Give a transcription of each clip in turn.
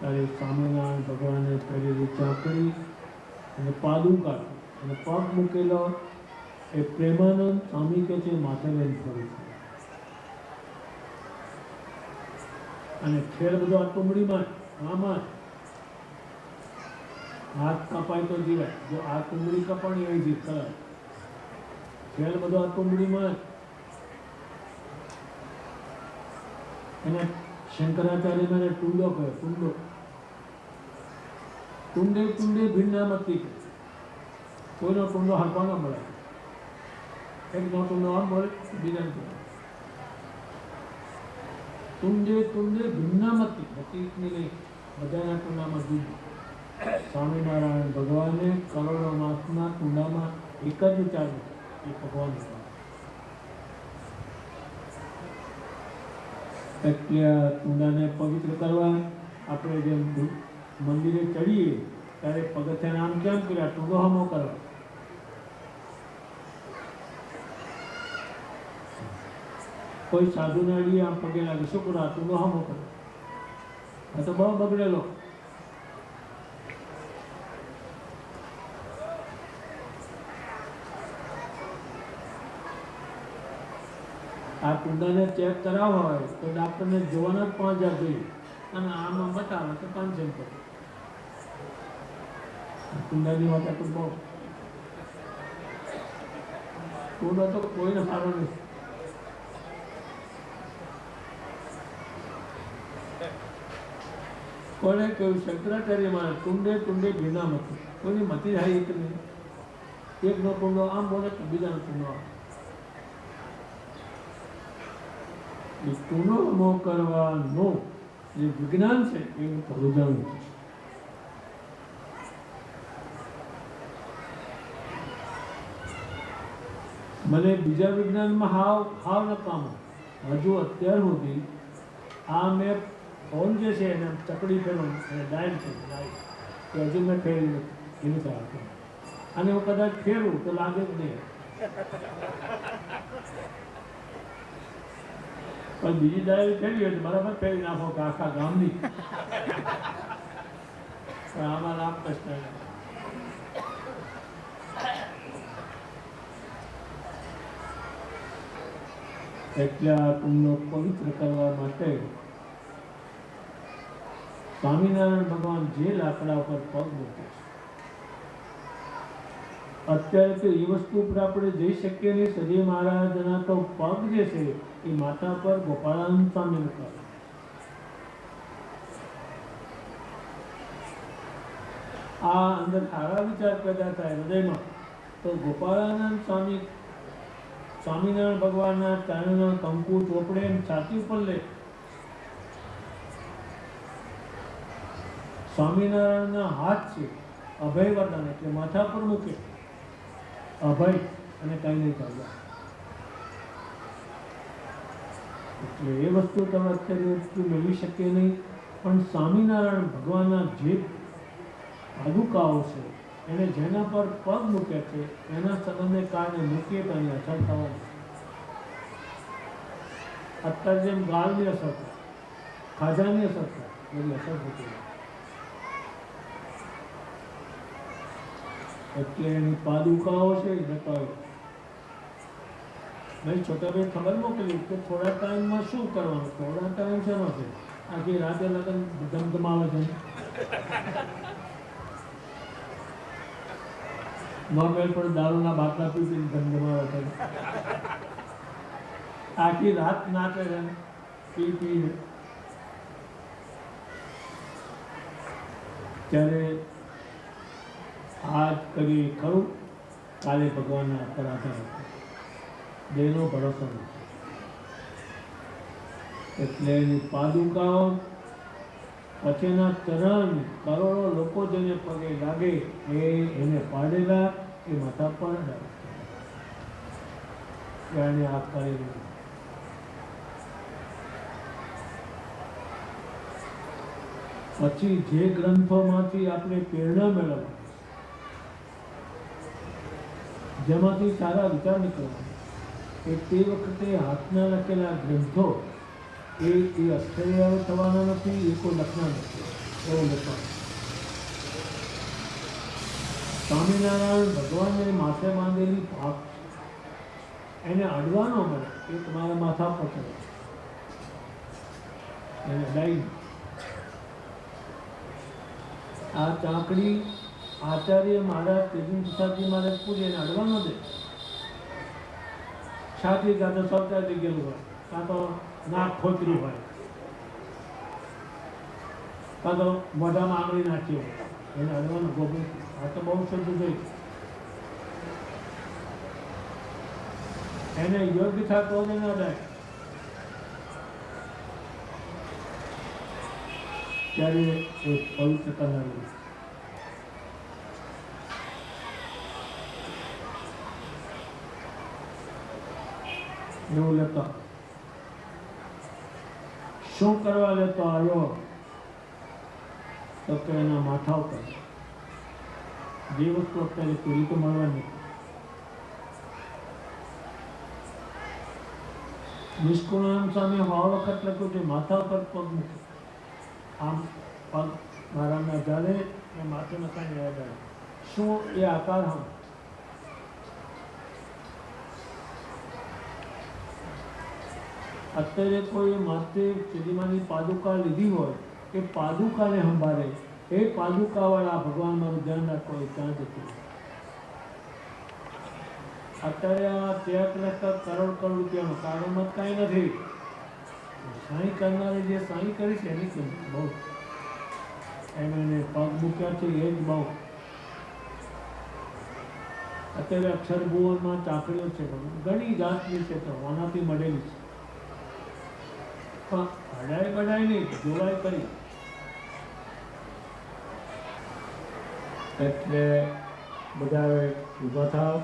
ત્યારે સ્વામિનારાયણ ભગવાને પહેરેલી ચાકડી અને પાદુકા અને પગ મૂકેલો એ પ્રેમાનંદ સ્વામી કે છે માથે લઈને ફરે છે. અને ખેર બધો આ કુંબડીમાં આમાં હાથ કપાય તો જીવાય, જો આ કુંબડી કપાણી એવી જીત ખરાબ. ખેર બધો આ કુંબડીમાં એને શંકરાચાર્ય મને ટુંડો કહે. ટુંડો ટુંડે ટુંડે ભિન્નામતી કહે. કોઈનો ટુંડો હરપા ન મળે. એકનો ટુંડો આમ બોલે, બીજાને બોલે. ટુંડે ટુંડે ભિન્નામતી મતીની નહીં, બધાના ટુંડામાં જુદું. સ્વામિનારાયણ ભગવાને કરોડો માસના ટુંડામાં એક જ વિચાર્યું, એ ભગવાન એટલે ટુંડાને પવિત્ર કરવા આપણે જેમ મંદિરે ચડીએ ત્યારે પગથિયાને આમ કેમ કર્યા, ટુંડો હમો કરવા. કોઈ સાધુને અડીએ આમ પગે લાગે, શું કરો, આ ટુંડો હમો કરો. આ તો બહુ બગડેલો. આ ટુંડાને ચેક કરાવવા હોય તો ડાક્ટરને જોવાના જ 5000 જોઈએ, અને આમાં બતાવે તો 500 પડે. ટુંડાની વાત તો બહુ, ટુંડો તો કોઈને સારો નહીં. કોને કહ્યું? શંકરાચાર્યમાં ટુંડે ટુંડે ભિન્નામતી. કોઈની મતી થાય એક નહીં. એકનો ટુંડો આમ બોલે તો બીજાનો ટુંડો આમ. ટુંડો કરવાનો જે વિજ્ઞાન છે એ થોડું જાણવું છે. મને બીજા વિજ્ઞાનમાં હાવ નકામો. હજુ અત્યાર સુધી આ મેં ફોન જે છે એને ચકડી ફેરવું અને ડાયલ છે તો હજુ મેં ફેરવી નથી એની સાથે. અને હું કદાચ ફેરવું તો લાગે જ નહીં. પણ બીજી ડાયલ ફેરવી હોય તો બરાબર ફેરવી નાખો કે આખા ગામની. પણ આમાં લાભ કષ્ટ એટલે આ ટુંડો પવિત્ર કરવા માટે સ્વામિનારાયણ ભગવાન જે લાકડા ઉપર પગ મૂકે છે. અત્યારે તો એ વસ્તુ ઉપર આપણે જઈ શકીએ નહીં. સજી મહારાજના તો પગ જે છે એ માથા પર ગોપાળાનંદ સ્વામી મૂકે. આ અંદર સારા વિચાર પેદા થાય હૃદયમાં તો ગોપાળાનંદ સ્વામી સ્વામિનારાયણ ભગવાનના ચરણના કંકુ ચોપડે છાતી ઉપર લે. સ્વામિનારાયણના હાથ છે અભય વરદાન, એટલે માથા પર મૂકે અભય અને કઈ નહીં ચાલ્યા. એટલે એ વસ્તુ તમે અત્યારે મેળવી શકીએ નહીં. પણ સ્વામિનારાયણ ભગવાનના જે પાદુકાઓ છે એને જેના પર પગ મૂકે છે એના સંબંધને કારણે મૂકીએ તો એની અસર થવાની. અત્યારે જેમ ગાળની અસર થાય, ખાજાની અસર થાય, એની અસર થતી. એટલે એની પાદુકાઓ છે એ બતાવે. ભાઈ છોટાભાઈ ખબર મોકલી કે થોડા ટાઈમમાં શું કરવાનું. થોડા ટાઈમ છે નથી, આખી રાતે લગન ધમધમાવે છે. નોર્મલ પણ દારૂના બાટલા પી ધમધમાવે છે. આખી રાત નાચે છે પી પીને. ત્યારે આજ કરી ખરું, કાલે ભગવાનના પર આધાર દેહનો ભરોસો નથી. એટલે એની પાદુકાઓ પછીના ચરણ કરોડો લોકો જેને પગે લાગે એને પાડેલા એ માથા પર એને આ કરેલું. પછી જે ગ્રંથોમાંથી આપણે પ્રેરણા મેળવવા, જેમાંથી સારા વિચાર નીકળવા, એ તે વખતે હાથના લખેલા ગ્રંથો એ અક્ષરે થવાના નથી, એ કોઈ લખના નથી. એવું લખવાનું. સ્વામિનારાયણ ભગવાનને માથે બાંધેલી ભાગ એને અડવાનો મળે એ તમારા માથા પર ચડે એને ડાઈ. આ ચાંકડી આચાર્ય મહારાજ તેજી પ્રસાદજી મહારાજ પૂજે એને અડવાનો દે. છાતી કાં તો સૌચાથી ગયેલું હોય, કાં તો નાક ખોતરી હોય, કાં તો મોઢામાં આંગળી નાખી હોય, એને અડવાનું ગોબરું. આ તો બહુ શુદ્ધ જોઈ. એને યોગ્ય થતો જ ન જાય ત્યારે એ પવિત્ર કરનારું. એવું લેતા શું કરવા લેતો આવ્યો તો કે એના માથા ઉપર જે વસ્તુ અત્યારે પૂરી તો મળવાની. નિષ્કુળાનંદ સ્વામી 100 વખત લખ્યું છે માથા પર પગ મૂકે. આમ પગ મારાના જાળે એ માથે નખાઈને યાદ આવે શું એ આકાર. હા, અત્યારે કોઈ માથે શ્રીમાની પાદુકા લીધી હોય એ પાદુકાને સંભાળે, એ પાદુકાવાળા ભગવાન મારું ધ્યાન રાખો એ ત્યાં જતું. અત્યારે આ 13 કરોડ રૂપિયાનો કારોમાં કાંઈ નથી. સાઈ કરનારે જે સાઈ કરી છે એની કિંમત બહુ. એને પગ મૂક્યા છે એ જ બહુ. અત્યારે અક્ષર ભુવનમાં ચાકરીઓ છે, ઘણી જાતની છે, તો આનાથી મળેલી છે. પણ હડાઈ બડાઈ નહીં, જોવાય કરી. એટલે બધા ઊભા થાવ.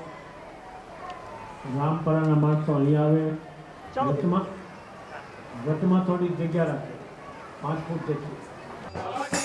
રામપરાના માણસો અહીં આવે. વચમાં થોડી જગ્યા રાખે, 5 ફૂટ જેટલી.